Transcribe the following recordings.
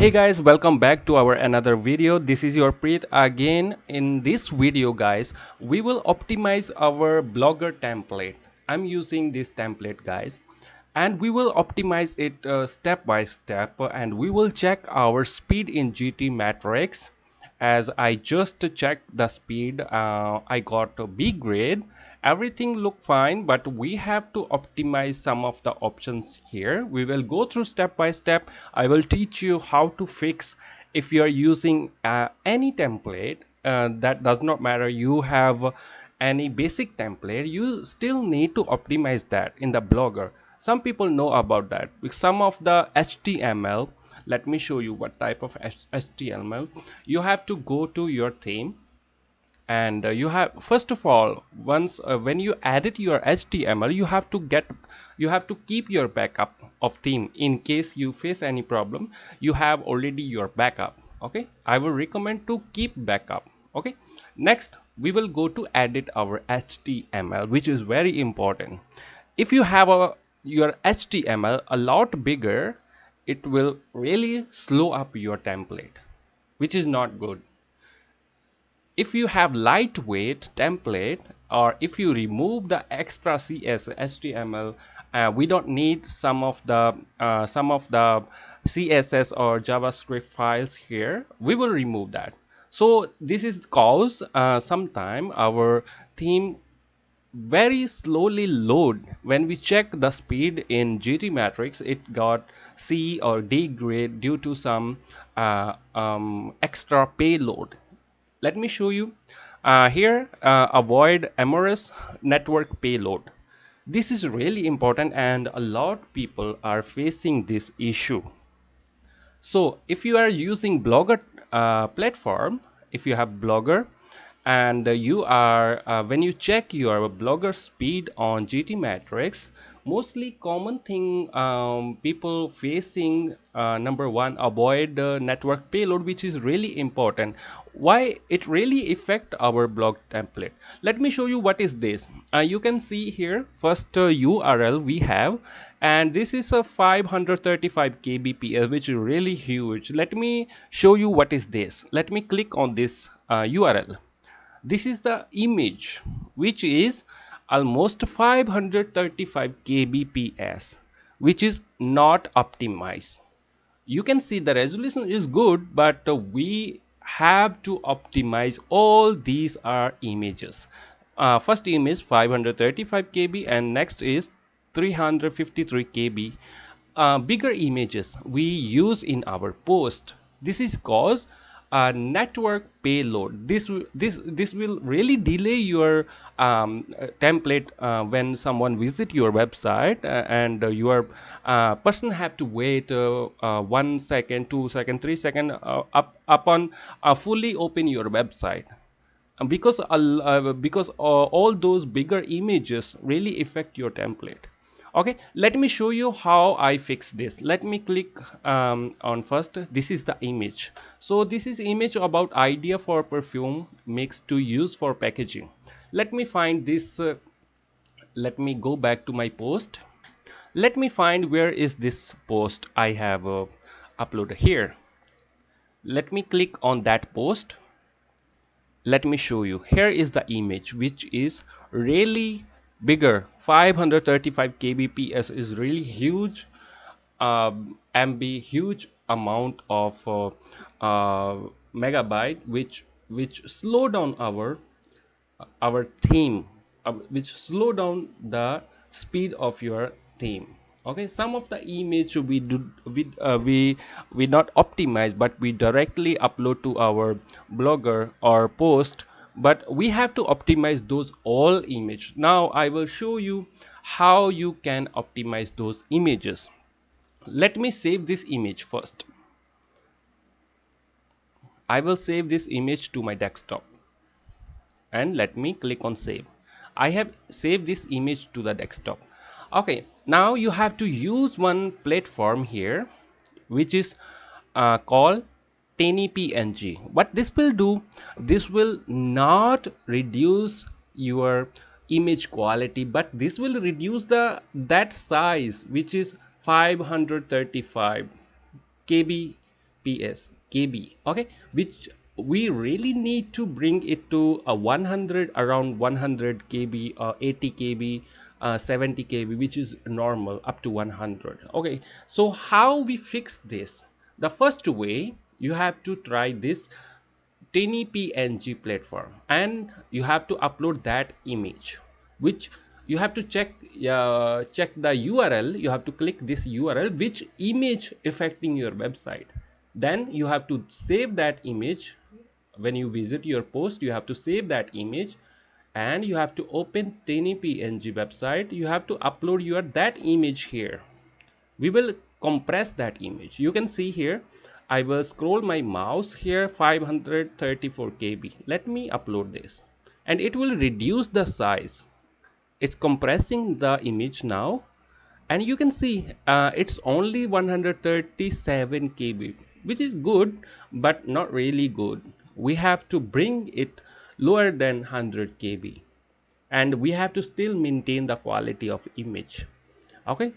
Hey guys, welcome back to our another video. This is your Preet again. In this video guys, we will optimize our blogger template. I'm using this template guys, and we will optimize it step by step, and we will check our speed in GT matrix. As I just checked the speed, I got a B grade. Everything look fine, but we have to optimize some of the options here. We will go through step by step. I will teach you how to fix if you are using any template. That does not matter, you have any basic template, you still need to optimize that in the blogger. Some people know about that with some of the HTML. Let me show you what type of HTML. You have to go to your theme, and you have, first of all, once when you edit your HTML, you have to keep your backup of theme in case you face any problem. You have already your backup. Okay, I will recommend to keep backup. Okay, next we will go to edit our HTML, which is very important. If you have your HTML a lot bigger, it will really slow up your template, which is not good. If you have lightweight template, or if you remove the extra HTML, we don't need some of the CSS or JavaScript files here, we will remove that. So this is cause sometime our theme very slowly load. When we check the speed in GT matrix, it got C or D grade due to some extra payload. Let me show you here. Avoid amorous network payload. This is really important, and a lot people are facing this issue. So if you are using blogger platform, if you have blogger, and you are when you check your blogger speed on GT matrix, mostly common thing people facing, number one, avoid network payload, which is really important. Why it really affect our blog template? Let me show you what is this. You can see here, first URL we have, and this is a 535 kbps, which is really huge. Let me show you what is this. Let me click on this URL. This is the image, which is almost 535 kbps, which is not optimized. You can see the resolution is good, but we have to optimize all these are images. First image 535 kb, and next is 353 kb. Bigger images we use in our post. This is cause network payload. This will really delay your template when someone visit your website, and your person have to wait 1 second, 2 second, 3 second upon fully open your website. Because all those bigger images really affect your template. Okay, let me show you how I fix this. Let me click on first. This is the image. So this is image about idea for perfume mix to use for packaging. Let me find this. Let me go back to my post. Let me find where is this post I have uploaded here. Let me click on that post. Let me show you. Here is the image, which is really bigger. 535 kbps is really huge. MB, huge amount of megabyte, which slow down our theme, which slow down the speed of your theme. Okay, some of the image we not optimize, but we directly upload to our blogger or post, but we have to optimize those all image. Now I will show you how you can optimize those images. Let me save this image first. I will save this image to my desktop, and let me click on save. I have saved this image to the desktop. Okay, now you have to use one platform here, which is called TinyPNG. What this will do, this will not reduce your image quality, but this will reduce the that size, which is 535 kb ps kb, okay, which we really need to bring it to a 100, around 100 kb or 80 kb, 70 kb, which is normal up to 100. Okay, so how we fix this? The first way, you have to try this tiny png platform, and you have to upload that image, which you have to check the url. You have to click this url, which image affecting your website. Then you have to save that image. When you visit your post, you have to save that image, and you have to open tiny png website. You have to upload your that image here. We will compress that image. You can see here, I will scroll my mouse here, 534 kb. Let me upload this, and it will reduce the size. It's compressing the image now, and you can see it's only 137 kb, which is good but not really good. We have to bring it lower than 100 kb, and we have to still maintain the quality of image. Okay,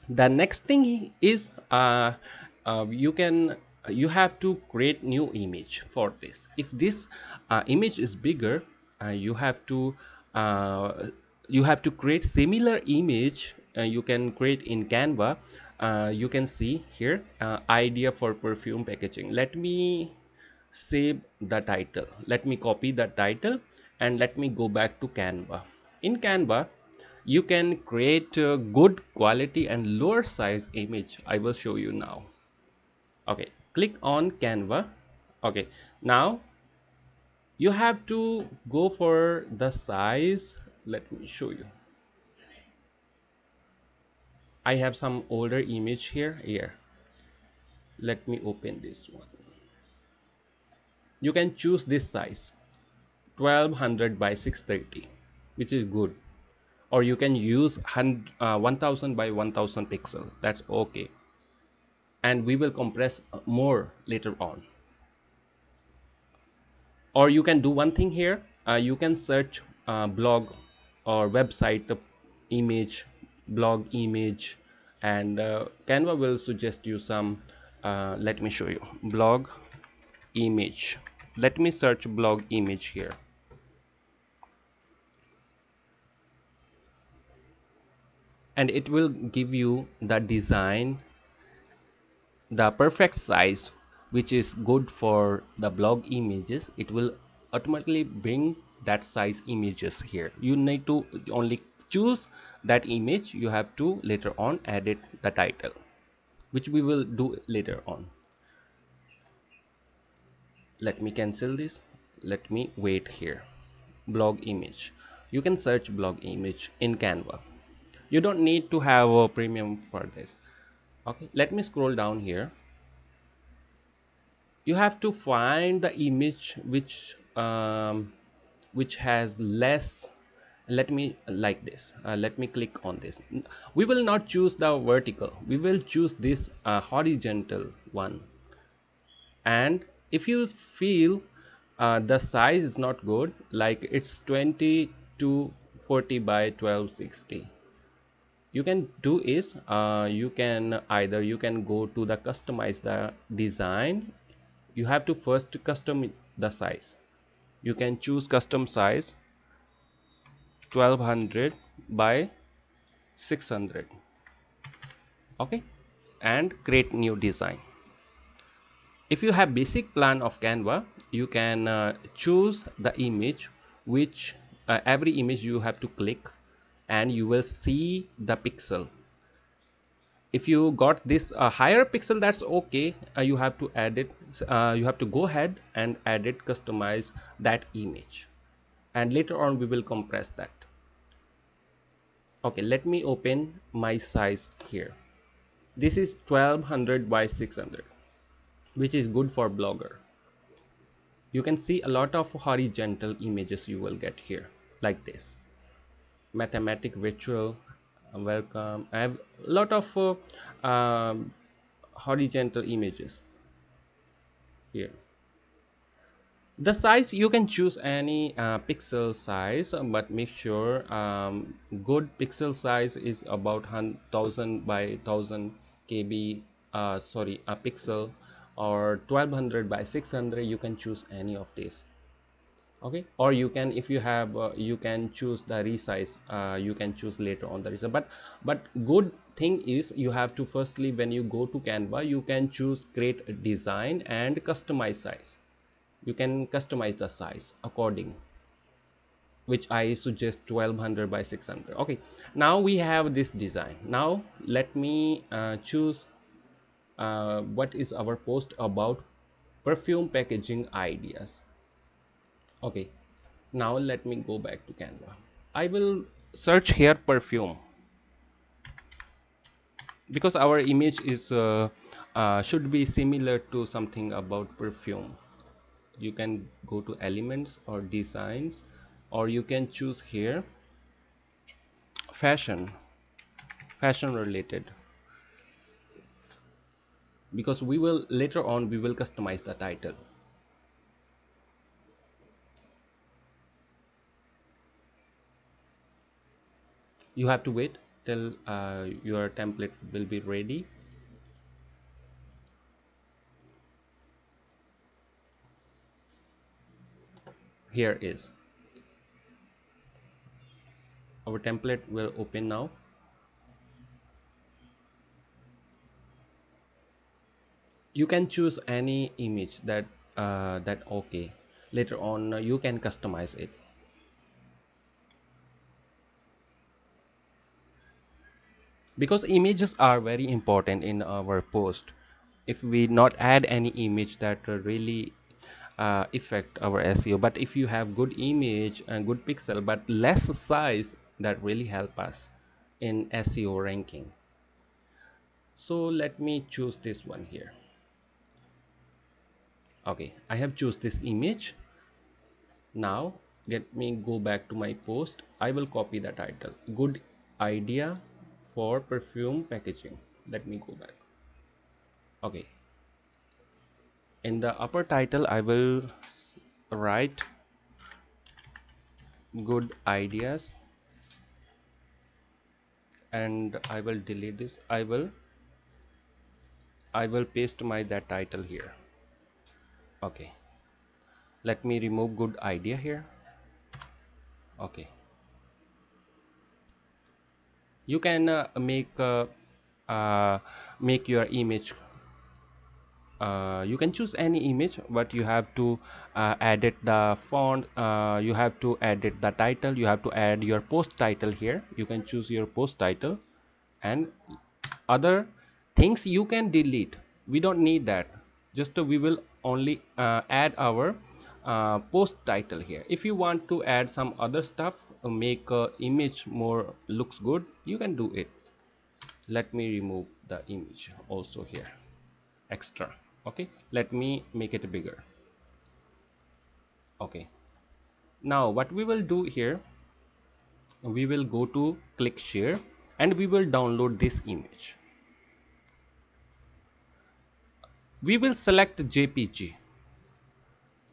the next thing is you have to create new image for this. If this image is bigger, you have to create similar image. You can create in canva. You can see here, idea for perfume packaging. Let me save the title. Let me copy the title, and let me go back to canva. In canva, you can create a good quality and lower size image. I will show you now. Okay, click on canva. Okay, now you have to go for the size. Let me show you. I have some older image here. Let me open this one. You can choose this size, 1200 by 630, which is good. Or you can use 1000 by 1000 pixel. That's okay, and we will compress more later on. Or you can do one thing here. You can search blog or website image, blog image, and canva will suggest you some. Let me show you blog image. Let me search blog image here, and it will give you the design, the perfect size, which is good for the blog images. It will automatically bring that size images here. You need to only choose that image. You have to later on edit the title, which we will do later on. Let me cancel this. Let me wait here. Blog image. You can search blog image in canva. You don't need to have a premium for this. Okay, let me scroll down here. You have to find the image which has less. Let me like this. Let me click on this. We will not choose the vertical. We will choose this horizontal one. And if you feel the size is not good, like it's 20 to 40 by 1260, you can do is you can either you can go to the customize the design. You have to first custom the size. You can choose custom size 1200 by 600. Okay, and create new design. If you have basic plan of canva, you can choose the image, which every image you have to click, and you will see the pixel. If you got this higher pixel, that's okay. You have to add it. You have to go ahead and edit, customize that image, and later on we will compress that. Okay, let me open my size here. This is 1200 by 600, which is good for blogger. You can see a lot of horizontal images you will get here, like this mathematic virtual welcome. I have a lot of horizontal images here. The size, you can choose any pixel size, but make sure good pixel size is about 1000 by 1000 kb, sorry, a pixel, or 1200 by 600, you can choose any of these. Okay, or you can, if you have you can choose the resize, you can choose later on the resize. But good thing is, you have to firstly, when you go to Canva, you can choose create a design and customize size. You can customize the size according, which I suggest 1200 by 600. Okay, now we have this design. Now let me choose what is our post about perfume packaging ideas. Okay, now let me go back to Canva. I will search here perfume, because our image is should be similar to something about perfume. You can go to elements or designs, or you can choose here fashion, fashion related, because we will later on we will customize the title. You have to wait till your template will be ready. Here is our template will open now. You can choose any image that okay, later on you can customize it. Because images are very important in our post. If we not add any image, that really affect our SEO. But if you have good image and good pixel but less size, that really help us in SEO ranking. So let me choose this one here. Okay, I have choose this image. Now let me go back to my post. I will copy the title, good idea for perfume packaging. Let me go back. Okay, in the upper title I will write good ideas, and I will delete this. I will paste my that title here. Okay, let me remove good idea here. Okay, you can make your image. You can choose any image, but you have to edit the font, you have to edit the title, you have to add your post title here. You can choose your post title, and other things you can delete. We don't need that. Just we will only add our post title here. If you want to add some other stuff, make image more looks good, you can do it. Let me remove the image also here, extra. Okay, let me make it bigger. Okay, now what we will do here, we will go to click share, and we will download this image. We will select JPG.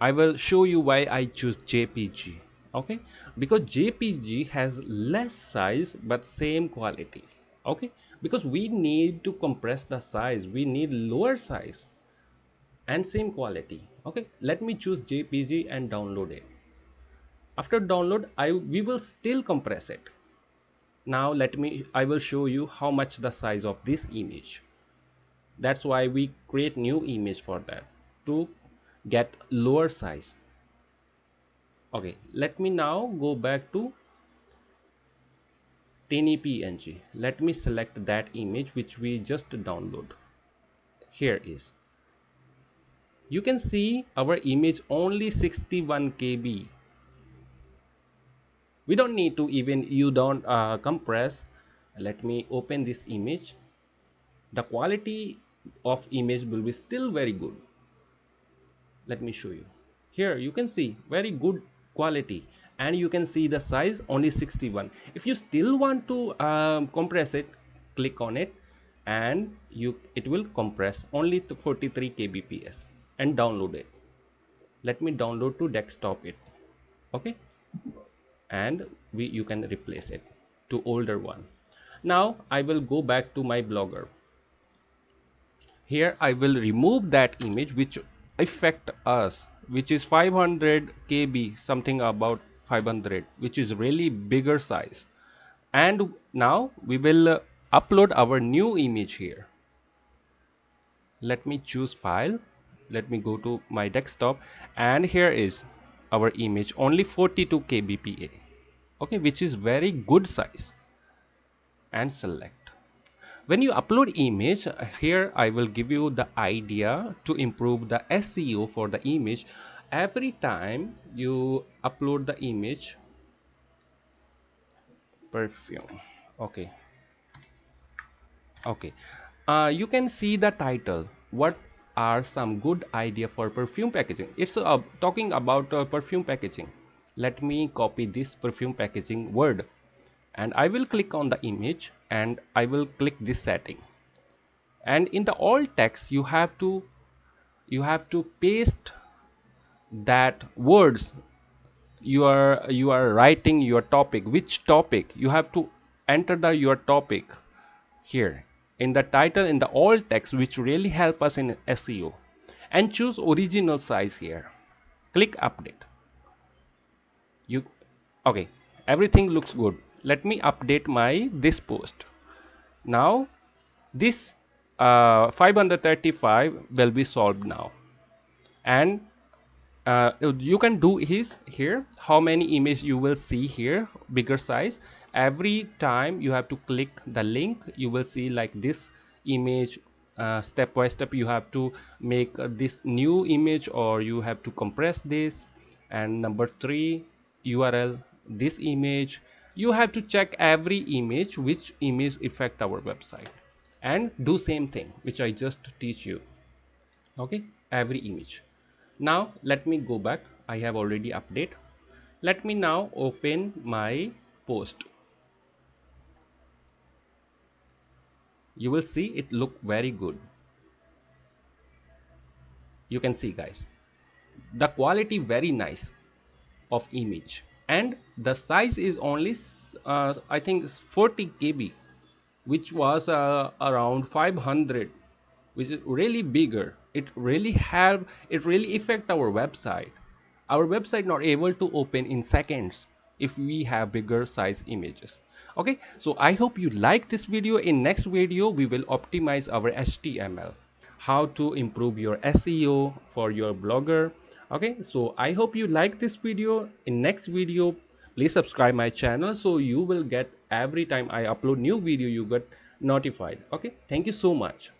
I will show you why I choose JPG. Okay, because JPG has less size but same quality. Okay, because we need to compress the size, we need lower size and same quality. Okay, let me choose JPG and download it. After download, we will still compress it. Now I will show you how much the size of this image. That's why we create new image for that, to get lower size. Okay, let me now go back to tiny png. Let me select that image which we just download. Here is, you can see our image only 61 KB. We don't need to even, you don't compress. Let me open this image. The quality of image will be still very good. Let me show you. Here you can see very good quality, and you can see the size only 61. If you still want to compress it, click on it, and it will compress only to 43 kbps, and download it. Let me download to desktop it. Okay, and you can replace it to older one. Now I will go back to my blogger. Here I will remove that image which affect us, which is 500 KB, something about 500, which is really bigger size. And now we will upload our new image here. Let me choose file. Let me go to my desktop, and here is our image, only 42 kbpa. Okay, which is very good size. And select. When you upload image, here I will give you the idea to improve the SEO for the image. Every time you upload the image, perfume. Okay, okay. You can see the title. What are some good idea for perfume packaging? It's talking about perfume packaging. Let me copy this perfume packaging word, and I will click on the image, and I will click this setting. And in the alt text, you have to paste that words you are writing your topic, which topic you have to enter the your topic here in the title, in the alt text, which really help us in SEO. And choose original size here. Click update. You okay, everything looks good. Let me update my this post. Now this 535 will be solved now. And you can do is here how many image you will see here, bigger size. Every time you have to click the link, you will see like this image. Step by step you have to make this new image, or you have to compress this. And number 3, URL this image. You have to check every image, which image affect our website, and do same thing which I just teach you. Okay, every image. Now let me go back. I have already update. Let me now open my post. You will see it look very good. You can see guys, the quality very nice of image, and the size is only I think it's 40 KB, which was around 500, which is really bigger. It really affect our website. Our website not able to open in seconds if we have bigger size images. Okay, so I hope you like this video. In next video we will optimize our HTML, how to improve your SEO for your blogger. Okay, so I hope you like this video. In next video, please subscribe my channel so you will get every time I upload new video, you get notified. Okay, thank you so much.